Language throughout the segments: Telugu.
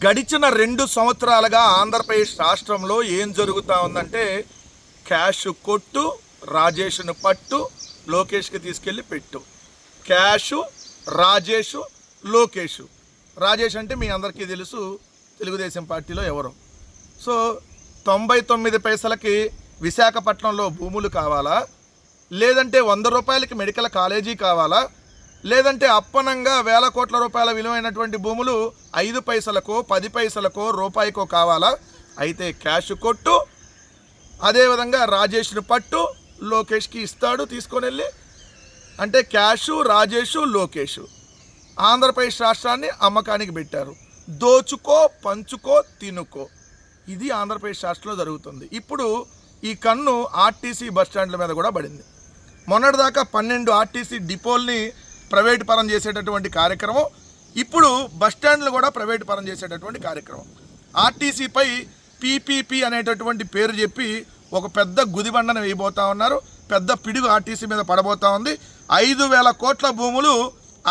గడిచిన 2 సంవత్సరాలుగా ఆంధ్రప్రదేశ్ రాష్ట్రంలో ఏం జరుగుతూ ఉందంటే క్యాష్ కొట్టు, రాజేష్ను పట్టు, లోకేష్కి తీసుకెళ్ళి పెట్టు. క్యాషు, రాజేషు, లోకేషు. రాజేష్ అంటే మీ అందరికీ తెలుసు, తెలుగుదేశం పార్టీలో ఎవరు. సో 99 పైసలకి విశాఖపట్నంలో భూములు కావాలా, లేదంటే 100 రూపాయలకి మెడికల్ కాలేజీ కావాలా, లేదంటే అప్పనంగా వేల కోట్ల రూపాయల విలువైనటువంటి భూములు 5 పైసలకో 10 పైసలకో రూపాయికో కావాలా. అయితే క్యాష్ కొట్టు, అదేవిధంగా రాజేష్ను పట్టు, లోకేష్కి ఇస్తాడు తీసుకొని వెళ్ళి. అంటే క్యాషు, రాజేషు, లోకేషు ఆంధ్రప్రదేశ్ రాష్ట్రాన్ని అమ్మకానికి పెట్టారు. దోచుకో, పంచుకో, తినుకో. ఇది ఆంధ్రప్రదేశ్ రాష్ట్రంలో జరుగుతుంది. ఇప్పుడు ఈ కన్ను ఆర్టీసీ బస్టాండ్ల మీద కూడా పడింది. మొన్నటిదాకా 12 ఆర్టీసీ డిపోల్ని ప్రైవేట్ పరం చేసేటటువంటి కార్యక్రమం, ఇప్పుడు బస్టాండ్లు కూడా ప్రైవేట్ పరం చేసేటటువంటి కార్యక్రమం. ఆర్టీసీపై పీపీపీ అనేటటువంటి పేరు చెప్పి ఒక పెద్ద గుదిబండను వేయబోతా ఉన్నారు. పెద్ద పిడుగు ఆర్టీసీ మీద పడబోతా ఉంది. 5,000 కోట్ల భూములు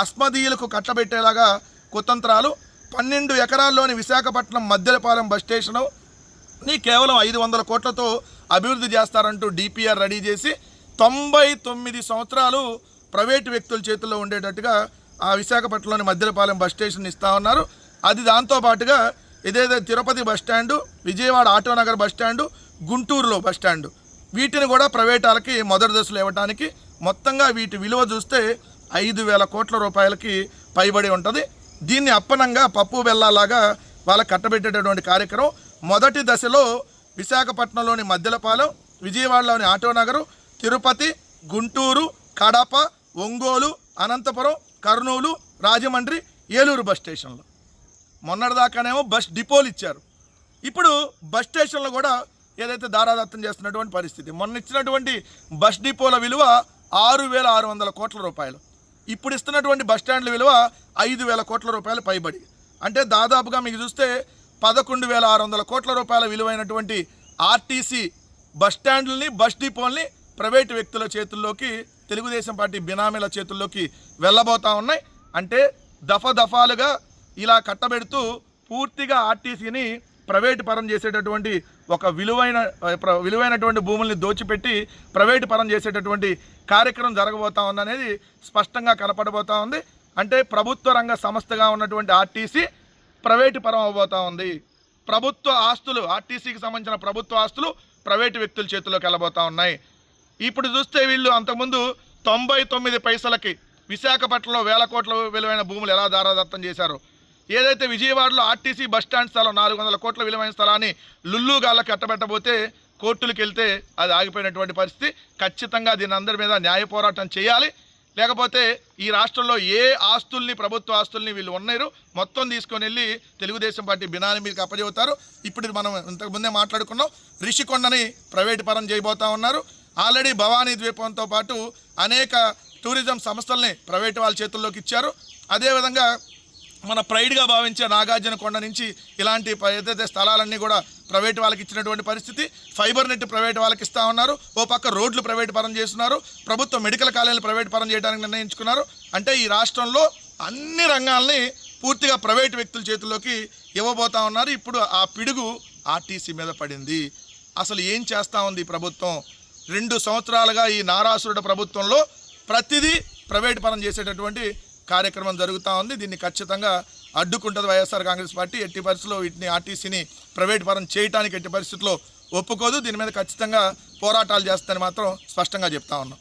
అస్మదీయులకు కట్టబెట్టేలాగా కుతంత్రాలు. 12 ఎకరాల్లోని విశాఖపట్నం మద్దెలపాలెం బస్ స్టేషన్ని కేవలం 500 కోట్లతో అభివృద్ధి చేస్తారంటూ డిపిఆర్ రెడీ చేసి 99 సంవత్సరాలు ప్రైవేటు వ్యక్తుల చేతుల్లో ఉండేటట్టుగా ఆ విశాఖపట్నంలోని మద్దెలపాలెం బస్ స్టేషన్ ఇస్తూ ఉన్నారు. అది దాంతోపాటుగా ఏదైతే తిరుపతి బస్టాండు, విజయవాడ ఆటోనగర్ బస్టాండు, గుంటూరులో బస్టాండు, వీటిని కూడా ప్రైవేట్ వాళ్ళకి మొదటి దశలో ఇవ్వడానికి మొత్తంగా వీటి విలువ చూస్తే 5,000 కోట్ల రూపాయలకి పైబడి ఉంటుంది. దీన్ని అప్పనంగా పప్పు బెల్లాలాగా వాళ్ళకి కట్టబెట్టేటటువంటి కార్యక్రమం. మొదటి దశలో విశాఖపట్నంలోని మద్దెలపాలెం, విజయవాడలోని ఆటోనగరు, తిరుపతి, గుంటూరు, కడప, ఒంగోలు, అనంతపురం, కర్నూలు, రాజమండ్రి, ఏలూరు బస్ స్టేషన్లు. మొన్నటిదాకానేమో బస్ డిపోలు ఇచ్చారు. ఇప్పుడు బస్ స్టేషన్లు కూడా ఏదైతే దారాదత్తం చేస్తున్నటువంటి పరిస్థితి. మొన్న ఇచ్చినటువంటి బస్ డిపోల విలువ 6,600 కోట్ల రూపాయలు. ఇప్పుడు ఇస్తున్నటువంటి బస్ స్టాండ్ల విలువ 5,000 కోట్ల రూపాయలు పైబడి. అంటే దాదాపుగా మీకు చూస్తే 11,600 కోట్ల రూపాయల విలువైనటువంటి ఆర్టీసీ బస్ స్టాండ్లని, బస్ డిపోల్ని ప్రైవేటు వ్యక్తుల చేతుల్లోకి, తెలుగుదేశం పార్టీ బినామీల చేతుల్లోకి వెళ్ళబోతూ ఉన్నాయి. అంటే దఫాలుగా ఇలా కట్టబెడుతూ పూర్తిగా ఆర్టీసీని ప్రైవేటు పరం చేసేటటువంటి ఒక విలువైనటువంటి భూముల్ని దోచిపెట్టి ప్రైవేటు పరం చేసేటటువంటి కార్యక్రమం జరగబోతా ఉందనేది స్పష్టంగా కనపడబోతూ ఉంది. అంటే ప్రభుత్వ రంగ సంస్థగా ఉన్నటువంటి ఆర్టీసీ ప్రైవేటు పరం అవబోతూ ఉంది. ప్రభుత్వ ఆస్తులు, ఆర్టీసీకి సంబంధించిన ప్రభుత్వ ఆస్తులు ప్రైవేటు వ్యక్తుల చేతుల్లోకి వెళ్ళబోతూ ఉన్నాయి. ఇప్పుడు చూస్తే వీళ్ళు అంతకుముందు 99 పైసలకి విశాఖపట్నంలో వేల కోట్ల విలువైన భూములు ఎలా దారాదత్తం చేశారో, ఏదైతే విజయవాడలో ఆర్టీసీ బస్టాండ్ స్థలం 400 కోట్ల విలువైన స్థలాన్ని లుల్లుగాళ్ళకి కట్టబెట్టబోతే కోర్టులకు వెళ్తే అది ఆగిపోయినటువంటి పరిస్థితి. ఖచ్చితంగా దీని అందరి మీద న్యాయ పోరాటం చేయాలి. లేకపోతే ఈ రాష్ట్రంలో ఏ ఆస్తుల్ని, ప్రభుత్వ ఆస్తుల్ని వీళ్ళు ఉన్నారు మొత్తం తీసుకొని వెళ్ళి తెలుగుదేశం పార్టీ బినామీ మీకు అప్పచెబుతారు. ఇప్పుడు మనం ఇంతకుముందే మాట్లాడుకున్నాం, రిషికొండని ప్రైవేటు పరం చేయబోతా ఉన్నారు. ఆల్రెడీ భవానీ ద్వీపంతో పాటు అనేక టూరిజం సంస్థల్ని ప్రైవేటు వాళ్ళ చేతుల్లోకి ఇచ్చారు. అదేవిధంగా మన ప్రైడ్గా భావించే నాగార్జున కొండ నుంచి ఇలాంటి ఏదైతే స్థలాలన్నీ కూడా ప్రైవేటు వాళ్ళకి ఇచ్చినటువంటి పరిస్థితి. ఫైబర్ నెట్ ప్రైవేటు వాళ్ళకి ఇస్తూ ఉన్నారు. ఓ పక్క రోడ్లు ప్రైవేటు పరం చేస్తున్నారు. ప్రభుత్వ మెడికల్ కాలేజీలు ప్రైవేటు పరం చేయడానికి నిర్ణయించుకున్నారు. అంటే ఈ రాష్ట్రంలో అన్ని రంగాల్ని పూర్తిగా ప్రైవేటు వ్యక్తుల చేతుల్లోకి ఇవ్వబోతా ఉన్నారు. ఇప్పుడు ఆ పిడుగు ఆర్టీసీ మీద పడింది. అసలు ఏం చేస్తూ ఉంది ఈ ప్రభుత్వం? 2 సంవత్సరాలుగా ఈ నారాసురుడ ప్రభుత్వంలో ప్రతిదీ ప్రైవేటు పరం చేసేటటువంటి కార్యక్రమం జరుగుతూ ఉంది. దీన్ని ఖచ్చితంగా అడ్డుకుంటుంది వైఎస్ఆర్ కాంగ్రెస్ పార్టీ. ఎట్టి పరిస్థితుల్లో వీటిని, ఆర్టీసీని ప్రైవేటు పరం చేయడానికి ఎట్టి పరిస్థితుల్లో ఒప్పుకోదు. దీని మీద ఖచ్చితంగా పోరాటాలు చేస్తారని మాత్రం స్పష్టంగా చెప్తా ఉన్నాం.